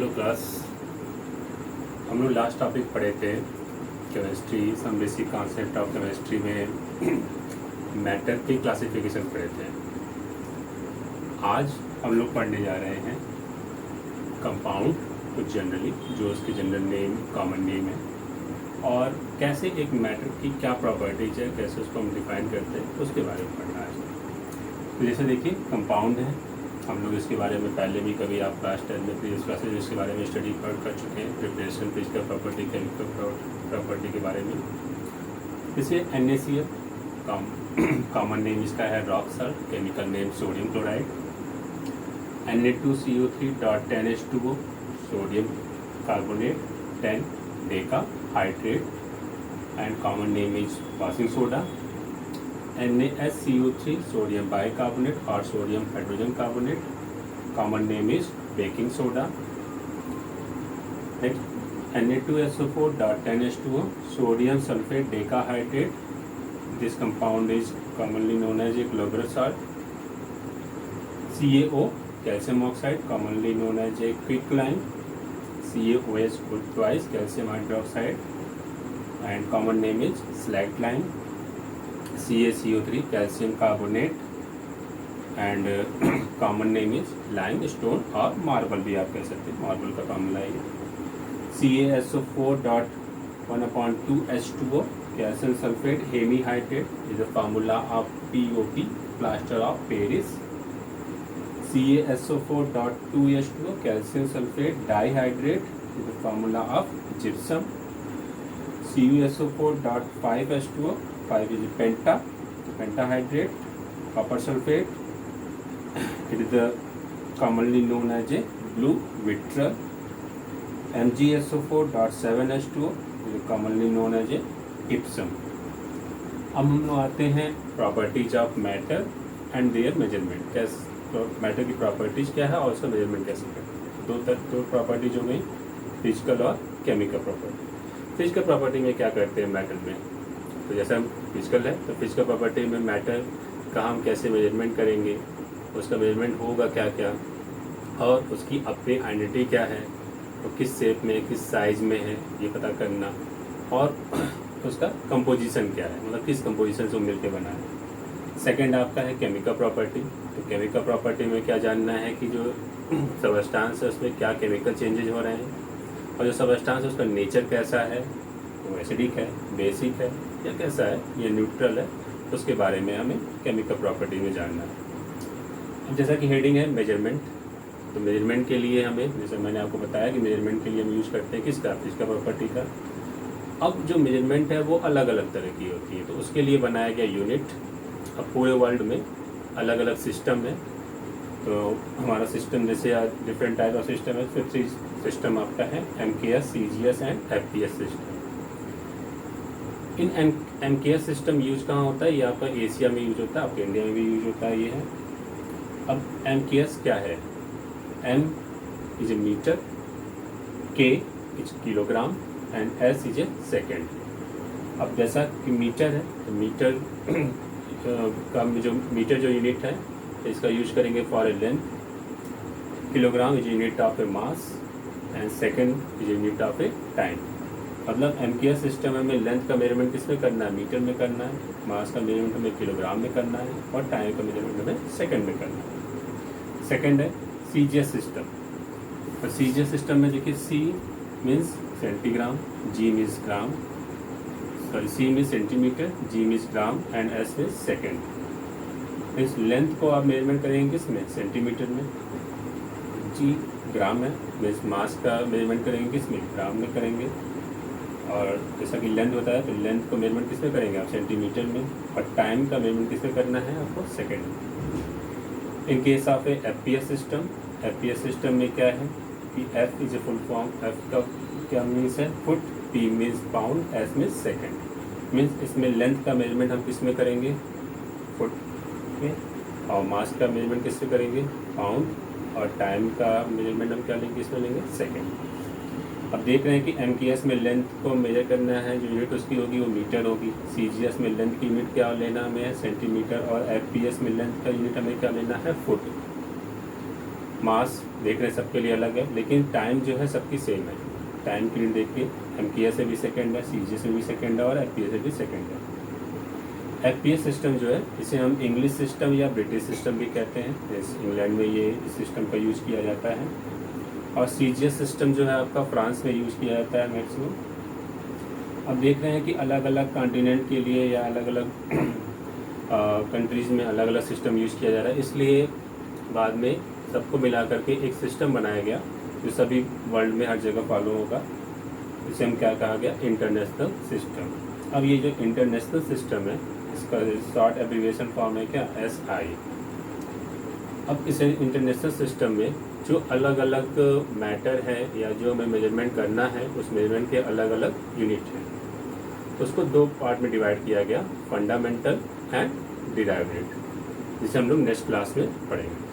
Hello class. हम लोग last topic पढ़े थे chemistry, some basic concept of chemistry में मैटर की क्लासिफिकेशन पढ़े थे। आज हम लोग पढ़ने जा रहे हैं कंपाउंड कुछ जनरली, जो उसके जनरल नेम कॉमन नेम है, और कैसे एक मैटर की क्या प्रॉपर्टीज है, कैसे उसको हम डिफाइन करते हैं, उसके बारे में पढ़ना है। तो जैसे देखिए कंपाउंड है, हम लोग इसके बारे में पहले भी कभी आप क्लास 10 में प्रीवियस क्लासेज इसके बारे में स्टडी कर चुके हैं, preparation physical property, chemical property के बारे में। जैसे NaCl कॉमन नेम इसका है rock salt, chemical name sodium chloride. Na2CO3.10H2O sodium carbonate 10 Deka hydrate and common name is washing soda. NaSCO3 sodium bicarbonate or sodium hydrogen carbonate, common name is baking soda. Next Na2SO4.10H2O sodium sulfate decahydrate, this compound is commonly known as a globular salt. CaO calcium oxide, commonly known as a quicklime. CaOH put twice calcium hydroxide and common name is slackline. CaCO3 calcium carbonate and common name is limestone और marble भी आप कह सकते हैं, marble का formula है। CaSO4.1/2H2O calcium sulfate hemihydrate is the formula of POP, plaster of Paris. CaSO4.2H2O calcium sulfate dihydrate is the formula of gypsum. CuSO4.5H2O, 5 is pentahydrate, copper sulfate. It is the commonly known as a blue vitriol. MgSO4.7H2O is commonly known as a gypsum. अब हम लोग आते हैं properties of matter and there measurement. कैसे matter की properties क्या है और उसका मेजरमेंट कैसे करें। दो प्रॉपर्टीज हो गई, फिजिकल और केमिकल प्रॉपर्टी। फिजिकल प्रॉपर्टी में क्या करते हैं मैटर में, तो जैसे हम फिजिकल है तो फिजिकल प्रॉपर्टी में मैटर का हम कैसे मेजरमेंट करेंगे, उसका मेजरमेंट होगा क्या क्या, और उसकी अपनी आइडेंटिटी क्या है, वो किस शेप में किस साइज़ में है ये पता करना, और उसका कंपोजिशन क्या है, मतलब किस कंपोजिशन से मिलकर बना है। सेकंड आपका है केमिकल प्रॉपर्टी। तो केमिकल प्रॉपर्टी में क्या जानना है कि जो सबस्टांस है उसमें क्या केमिकल चेंजेज हो रहे हैं, और जो सबस्टांस है उसका नेचर कैसा है, वो एसिडिक है, बेसिक है या कैसा है, ये न्यूट्रल है, उसके बारे में हमें केमिकल प्रॉपर्टी में जानना है। अब जैसा कि हेडिंग है मेजरमेंट, तो मेजरमेंट के लिए हमें, जैसे मैंने आपको बताया कि मेजरमेंट के लिए हम यूज़ करते हैं किसका, फिजिकल प्रॉपर्टी का। अब जो मेजरमेंट है वो अलग अलग तरह की होती है, तो उसके लिए बनाया गया यूनिट। अब पूरे वर्ल्ड में अलग अलग सिस्टम है, तो हमारा सिस्टम जैसे डिफरेंट टाइप ऑफ सिस्टम है, 3 सिस्टम आपका है MKS, CGS and FPS system. In MKS system use कहाँ होता है, ये आपका एशिया में यूज होता है, आपके इंडिया में भी यूज होता है, ये है। अब MKS क्या है, M is a metre, K is kilogram and S is a second. अब जैसा कि मीटर है तो मीटर का जो यूनिट है इसका यूज करेंगे for a length, kilogram is unit of A mass and second is unit of A time. मतलब MKS सिस्टम में हमें लेंथ का मेजरमेंट किस में करना है, मीटर में करना है, मास का मेजरमेंट हमें किलोग्राम में करना है, और टाइम का मेजरमेंट हमें सेकंड में करना है। सेकंड है CGS सिस्टम। तो CGS सिस्टम में देखिए C means centigram, G means gram, sorry C means centimetre, G means gram and S means second. इस लेंथ को आप मेजरमेंट करेंगे किस में, सेंटीमीटर में। G ग्राम है, मीन्स मास का मेजरमेंट करेंगे किस में, ग्राम में करेंगे। और जैसा कि लेंथ होता है तो लेंथ को मेजरमेंट किस में करेंगे आप, सेंटीमीटर में, और टाइम का मेजरमेंट किस में करना है आपको, सेकेंड में। In case of A FPS system में क्या है कि F is a full form, F का क्या मीन्स है, foot, P means pound, S means second. Means इसमें लेंथ का मेजरमेंट हम किस में करेंगे, फुट में, और मास का मेजरमेंट किस में करेंगे, पाउंड, और टाइम का मेजरमेंट हम क्या लेंगे, किस में लेंगे, सेकेंड। अब देख रहे हैं कि MKS में लेंथ को मेजर करना है, जो यूनिट उसकी होगी वो मीटर होगी। CGS में लेंथ की यूनिट क्या लेना हमें है, सेंटीमीटर, और FPS में लेंथ का यूनिट हमें क्या लेना है, फुट। मास देख रहे हैं सबके लिए अलग है, लेकिन टाइम जो है सबकी सेम है। टाइम पीरियड देखिए, एमपीएस से भी सेकेंड है, सीजीएस से भी सेकेंड है और एफपीएस से भी सेकेंड है। एफपीएस सिस्टम जो है इसे हम इंग्लिश सिस्टम या ब्रिटिश सिस्टम भी कहते हैं, इस इंग्लैंड में ये इस सिस्टम का यूज़ किया जाता है। और सीजीएस सिस्टम जो है आपका फ्रांस में यूज़ किया जाता है मैक्सिमम। अब देख रहे हैं कि अलग अलग कॉन्टिनेंट के लिए या अलग अलग कंट्रीज़ में अलग अलग सिस्टम यूज़ किया जा रहा है, इसलिए बाद में सबको मिला करके एक सिस्टम बनाया गया जो सभी वर्ल्ड में हर जगह फॉलो होगा। इसे हम क्या कहा गया, इंटरनेशनल सिस्टम। अब ये जो इंटरनेशनल सिस्टम है इसका शॉर्ट एब्रीविएशन फॉर्म है क्या, SI। अब इस इंटरनेशनल सिस्टम में जो अलग अलग मैटर है या जो हमें मेजरमेंट करना है उस मेजरमेंट के अलग अलग यूनिट हैं, तो उसको दो पार्ट में डिवाइड किया गया, फंडामेंटल एंड डिराइव्ड, जिसे हम लोग नेक्स्ट क्लास में पढ़ेंगे।